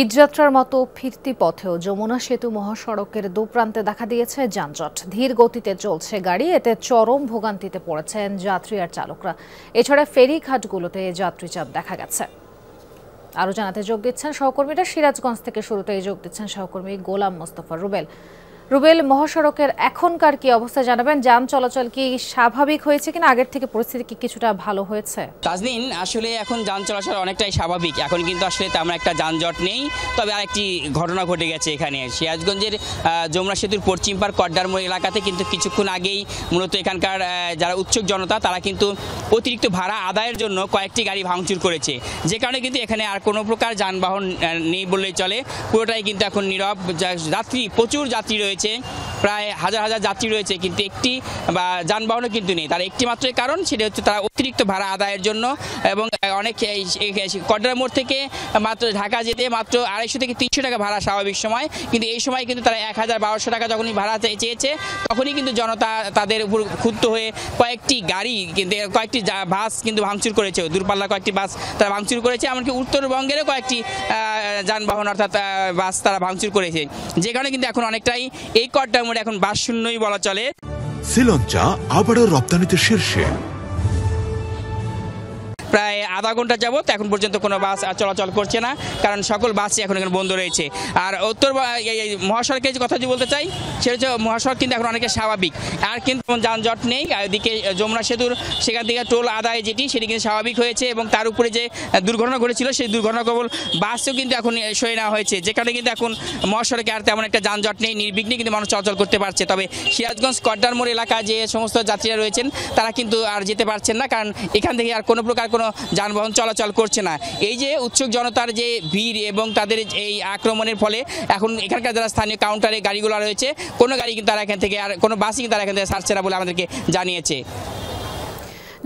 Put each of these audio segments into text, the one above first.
ঈদযাত্রার মতো ফিরতি পথেও যমুনা সেতু মহাসড়কের দুপ্রান্তে দেখা দিয়েছে যানজট। ধীর গতিতে চলছে গাড়ি, এতে চরম ভোগান্তিতে পড়েছেন যাত্রী আর চালকরা। এছাড়া ফেরিঘাটগুলোতে যাত্রী চাপ দেখা গেছে। আরও জানাতে যোগ দিচ্ছেন সহকর্মীরা। সিরাজগঞ্জ থেকে শুরুতেই যোগ দিচ্ছেন সহকর্মী গোলাম মোস্তফা রুবেল। রুবেল, মহাসড়কের এখনকার কি অবস্থা জানাবেন? যান চলাচল কি স্বাভাবিক হয়েছে কিনা? আগের থেকে পরিস্থিতি কি কিছুটা ভালো হয়েছে? তাজনীন, আসলে এখন যান চলাচল অনেকটাই স্বাভাবিক। এখন কিন্তু আসলে তেমন একটা যানজট নেই। তবে আরেকটি ঘটনা ঘটে গেছে এখানে সিরাজগঞ্জের যমুনা সেতুর পশ্চিম পার কড্ডারমোড় এলাকাতে কিন্তু কিছুক্ষণ আগেই মূলত এখানকার যারা উৎসুক জনতা তারা কিন্তু অতিরিক্ত ভাড়া আদায়ের জন্য কয়েকটি গাড়ি ভাঙচুর করেছে, যে কারণে কিন্তু এখানে আর কোনো প্রকার যানবাহন নেই বললেই চলে। পুরোটাই কিন্তু এখন নীরব। যাত্রী, প্রচুর যাত্রী রয়েছে, প্রায় হাজার হাজার যাত্রী রয়েছে, কিন্তু একটি যানবাহনও কিন্তু নেই। তার একটি মাত্রই কারণ, সেটা হচ্ছে তারা অতিরিক্ত ভাড়া আদায়ের জন্য। এবং অনেক কড্ডার মোড় থেকে মাত্র ঢাকা যেতে মাত্র 250 থেকে 300 টাকা ভাড়া স্বাভাবিক সময়, কিন্তু এই সময় কিন্তু তারা 1000-1200 টাকা যখনই ভাড়া চেয়েছে তখনই কিন্তু জনতা তাদের উপর ক্ষুব্ধ হয়ে কয়েকটি গাড়ি কিন্তু কয়েকটি বাস কিন্তু ভাঙচুর করেছে। দূরপাল্লার কয়েকটি বাস তারা ভাঙচুর করেছে, এমনকি উত্তরবঙ্গেরও কয়েকটি যানবাহন অর্থাৎ বাস তারা ভাঙচুর করেছে, যে কারণে কিন্তু এখন অনেকটাই এই কড্ডার মোড়ে এখন বাস শূন্যই বলা চলে। শ্রীলঙ্কা আবারও রপ্তানিতে শীর্ষে। প্রায় আধা ঘন্টা যাবত এখন পর্যন্ত কোনো বাস চলাচল করছে না, কারণ সকল বাসই এখন এখানে বন্ধ রয়েছে। আর উত্তর মহাসড়কের যে কথা যদি বলতে চাই, সেটা হচ্ছে মহাসড়ক কিন্তু এখন অনেকে স্বাভাবিক, আর কিন্তু যানজট নেই। এদিকে যমুনা সেতুর সেখান থেকে টোল আদায় সেটি কিন্তু স্বাভাবিক হয়েছে, এবং তার উপরে যে দুর্ঘটনা ঘটেছিল সেই দুর্ঘটনা কেবল বাসও কিন্তু এখন সরিয়ে নেওয়া হয়েছে, যেখানে কিন্তু এখন মহাসড়কে আর তেমন একটা যানজট নেই, নির্বিঘ্নে কিন্তু মানুষ চলাচল করতে পারছে। তবে সিরাজগঞ্জ কড্ডার মোড় এলাকায় যে সমস্ত যাত্রীরা রয়েছেন তারা কিন্তু আর যেতে পারছেন না, কারণ এখান থেকে আর কোনো প্রকার যানবাহন চলাচল করছে না। এই যে উৎসুক জনতার যে ভিড় এবং তাদের এই আক্রমণের ফলে এখন এখানকার যারা স্থানীয় কাউন্টারে গাড়িগুলো রয়েছে, কোনো গাড়ি কিন্তু তারা এখান থেকে আর কোনো বাসই কিন্তু তারা এখান থেকে ছাড়ছে না বলে আমাদেরকে জানিয়েছে।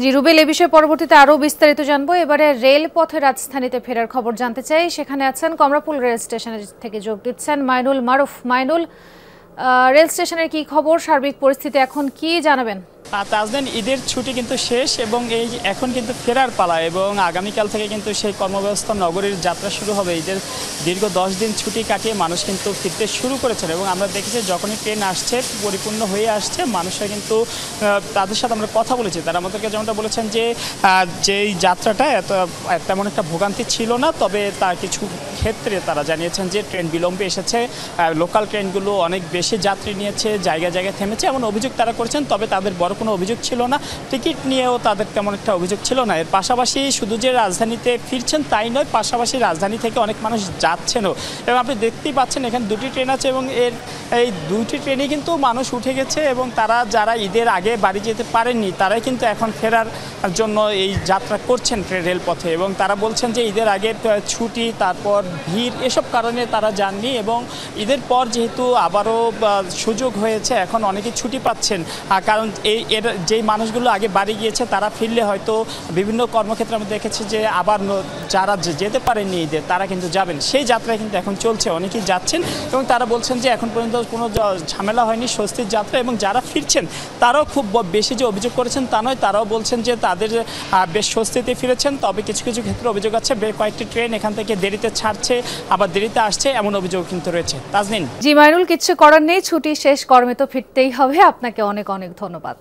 জি রুবেল, এ বিষয়ে পরবর্তীতে আরও বিস্তারিত জানবো। এবারে রেলপথে রাজধানীতে ফেরার খবর জানতে চাই। সেখানে আছেন কমলাপুর রেল স্টেশনের থেকে যোগ দিচ্ছেন মাইনুল মারুফ। মাইনুল, রেল স্টেশনের কি খবর, সার্বিক পরিস্থিতি এখন কি জানাবেন? তাজনীন, ঈদের ছুটি কিন্তু শেষ এবং এই এখন কিন্তু ফেরার পালা, এবং আগামীকাল থেকে কিন্তু সেই কর্মব্যবস্থা নগরীর যাত্রা শুরু হবে। ঈদের দীর্ঘ 10 দিন ছুটি কাটিয়ে মানুষ কিন্তু ফিরতে শুরু করেছেন, এবং আমরা দেখেছি যখনই ট্রেন আসছে, পরিপূর্ণ হয়ে আসছে, মানুষরা কিন্তু তাদের সাথে আমরা কথা বলেছি, তারা আমাদেরকে যেমনটা বলেছেন যে যেই যাত্রাটা তেমন একটা ভোগান্তি ছিল না। তবে তার কিছু ক্ষেত্রে তারা জানিয়েছেন যে ট্রেন বিলম্বে এসেছে, লোকাল ট্রেনগুলো অনেক বেশি যাত্রী নিয়েছে, জায়গায় জায়গায় থেমেছে, এমন অভিযোগ তারা করেছেন। তবে তাদের বড় কোনো অভিযোগ ছিল না, টিকিট নিয়েও তাদের তেমন একটা অভিযোগ ছিল না। এর পাশাপাশি শুধু যে রাজধানীতে ফিরছেন তাই নয়, পাশাপাশি রাজধানী থেকে অনেক মানুষ যাচ্ছেনও, এবং আপনি দেখতেই পাচ্ছেন এখানে 2টি ট্রেন আছে, এবং এই 2টি ট্রেনে কিন্তু মানুষ উঠে গেছে, এবং তারা যারা ঈদের আগে বাড়ি যেতে পারেননি তারাই কিন্তু এখন ফেরার জন্য এই যাত্রা করছেন রেলপথে। এবং তারা বলছেন যে ঈদের আগে ছুটি, তারপর ভিড়, এসব কারণে তারা যাননি, এবং ঈদের পর যেহেতু আবারও সুযোগ হয়েছে, এখন অনেকে ছুটি পাচ্ছেন, কারণ এর যেই মানুষগুলো আগে বাড়ি গিয়েছে তারা ফিরলে হয়তো বিভিন্ন কর্মক্ষেত্রে আমি দেখেছি যে আবার যারা যেতে পারেননি ঈদের তারা কিন্তু যাবেন, সেই যাত্রায় কিন্তু এখন চলছে, অনেকেই যাচ্ছেন, এবং তারা বলছেন যে এখন পর্যন্ত কোনো ঝামেলা হয়নি, স্বস্তির যাত্রা। এবং যারা ফিরছেন তারাও খুব বেশি যে অভিযোগ করেছেন তা নয়, তারাও বলছেন যে তাদের বেশ স্বস্তিতে ফিরেছেন। তবে কিছু কিছু ক্ষেত্রে অভিযোগ আছে, কয়েকটি ট্রেন এখান থেকে দেরিতে ছাড়ছে, আবার দেরিতে আসছে, এমন অভিযোগ কিন্তু রয়েছে। তাজনীন। জি মাইনুল, কিছু করার নেই, ছুটি শেষ, কর্মে তো ফিরতেই হবে। আপনাকে অনেক অনেক ধন্যবাদ।